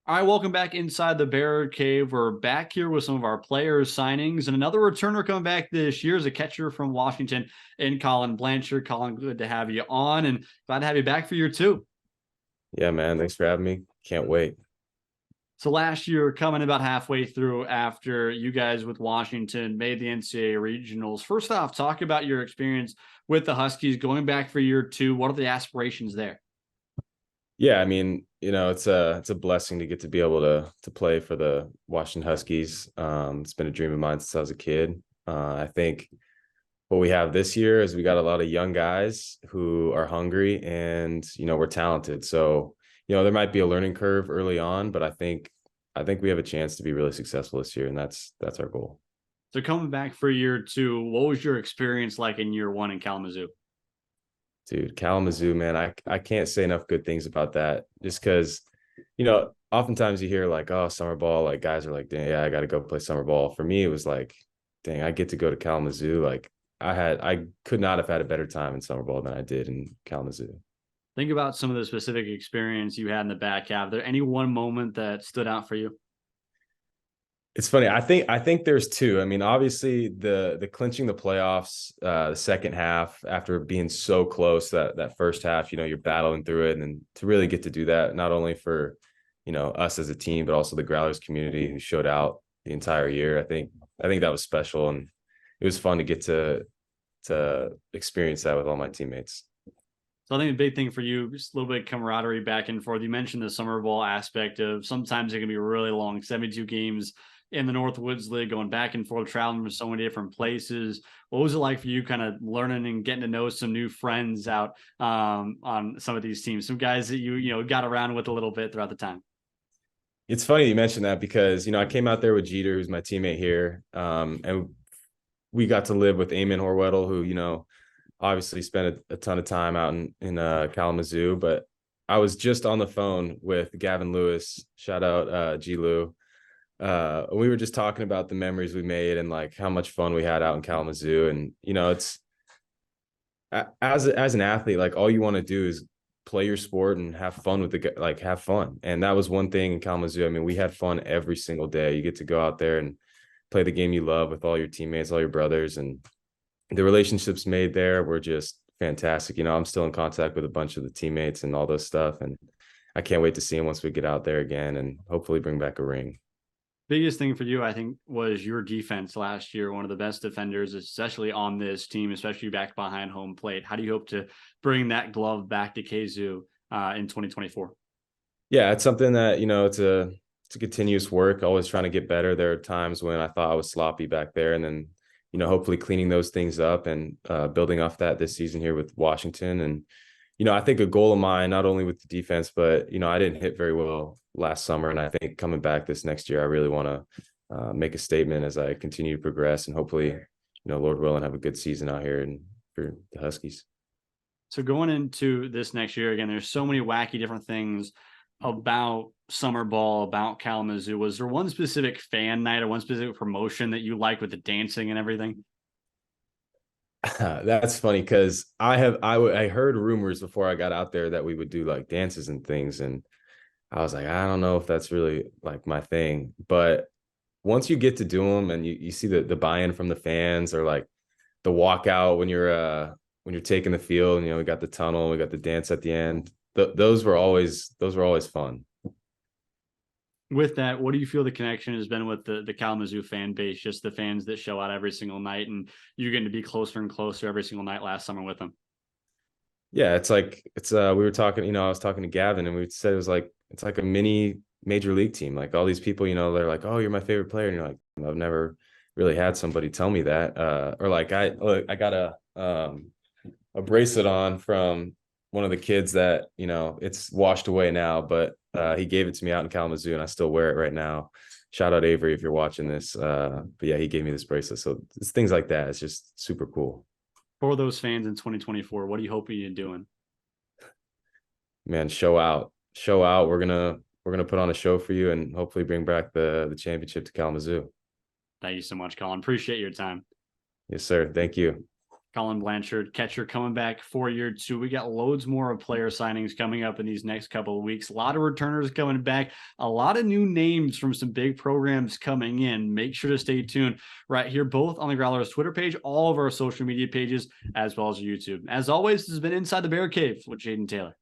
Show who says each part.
Speaker 1: All right, welcome back inside the Bear Cave. We're back here with some of our players' signings and another returner coming back this year is a catcher from Washington in Colin Blanchard. Colin, good to have you on and glad to have you back for year two.
Speaker 2: Yeah, man. Thanks for having me. Can't wait.
Speaker 1: So last year, coming about halfway through after you guys with Washington made the NCAA regionals. First off, talk about your experience with the Huskies going back for year two. What are the aspirations there?
Speaker 2: Yeah, I mean, it's a blessing to get to be able to play for the Washington Huskies. It's been a dream of mine since I was a kid. I think what we have this year is we got a lot of young guys who are hungry and we're talented. So, there might be a learning curve early on, but I think we have a chance to be really successful this year, and that's our goal.
Speaker 1: So coming back for year two, what was your experience like in year one in Kalamazoo?
Speaker 2: Dude, Kalamazoo, man, I can't say enough good things about that just because, oftentimes you hear like, oh, summer ball, like guys are like, dang, yeah, I got to go play summer ball. For me, it was like, dang, I get to go to Kalamazoo. Like I could not have had a better time in summer ball than I did in Kalamazoo.
Speaker 1: Think about some of the specific experience you had in the back half. There any one moment that stood out for you?
Speaker 2: It's funny. I think there's two. I mean, obviously the clinching the playoffs, the second half after being so close that first half, you're battling through it, and then to really get to do that, not only for, us as a team, but also the Growlers community who showed out the entire year. I think that was special, and it was fun to get to experience that with all my teammates.
Speaker 1: So I think the big thing for you is a little bit of camaraderie back and forth. You mentioned the summer ball aspect of sometimes it can be really long, 72 games in the Northwoods League, going back and forth, traveling to so many different places. What was it like for you kind of learning and getting to know some new friends out on some of these teams, some guys that you got around with a little bit throughout the time?
Speaker 2: It's funny you mentioned that because, I came out there with Jeter, who's my teammate here. And we got to live with Eamon Horweddle, who, obviously spent a ton of time out in Kalamazoo. But I was just on the phone with Gavin Lewis. Shout out G Lou. We were just talking about the memories we made and like how much fun we had out in Kalamazoo. And, it's as an athlete, like all you want to do is play your sport and have fun with have fun. And that was one thing in Kalamazoo. I mean, we had fun every single day. You get to go out there and play the game you love with all your teammates, all your brothers, and the relationships made there were just fantastic. I'm still in contact with a bunch of the teammates and all this stuff. And I can't wait to see them once we get out there again and hopefully bring back a ring.
Speaker 1: Biggest thing for you, I think, was your defense last year. One of the best defenders, especially on this team, especially back behind home plate. How do you hope to bring that glove back to KZoo in 2024?
Speaker 2: Yeah, it's something that, it's a continuous work, always trying to get better. There are times when I thought I was sloppy back there, and then, hopefully cleaning those things up and building off that this season here with Washington. And, I think a goal of mine, not only with the defense, but, I didn't hit very well last summer. And I think coming back this next year, I really want to make a statement as I continue to progress and hopefully, Lord willing, have a good season out here and for the Huskies.
Speaker 1: So going into this next year, again, there's so many wacky different things about summer ball, about Kalamazoo. Was there one specific fan night or one specific promotion that you liked with the dancing and everything?
Speaker 2: That's funny because I heard rumors before I got out there that we would do like dances and things, and I was like, I don't know if that's really like my thing. But once you get to do them and you see the buy-in from the fans, or like the walkout when you're taking the field, and we got the tunnel, we got the dance at the end. Those were always fun.
Speaker 1: With that, what do you feel the connection has been with the Kalamazoo fan base, just the fans that show out every single night, and you're getting to be closer and closer every single night last summer with them?
Speaker 2: Yeah, we were talking, I was talking to Gavin, and we said it's like a mini major league team. Like all these people, they're like, oh, you're my favorite player. And you're like, I've never really had somebody tell me that. Or like I got a bracelet on from one of the kids that, it's washed away now, but he gave it to me out in Kalamazoo, and I still wear it right now. Shout out Avery if you're watching this. But yeah, he gave me this bracelet. So it's things like that. It's just super cool.
Speaker 1: For those fans in 2024, what are you hoping you're doing?
Speaker 2: Man, show out. We're gonna put on a show for you and hopefully bring back the championship to Kalamazoo.
Speaker 1: Thank you so much, Colin. Appreciate your time.
Speaker 2: Yes, sir. Thank you.
Speaker 1: Colin Blanchard, catcher, coming back for year 2. We got loads more of player signings coming up in these next couple of weeks. A lot of returners coming back, a lot of new names from some big programs coming in. Make sure to stay tuned right here, both on the Growlers Twitter page, all of our social media pages, as well as YouTube. As always, this has been Inside the Bear Cave with Jaden Taylor.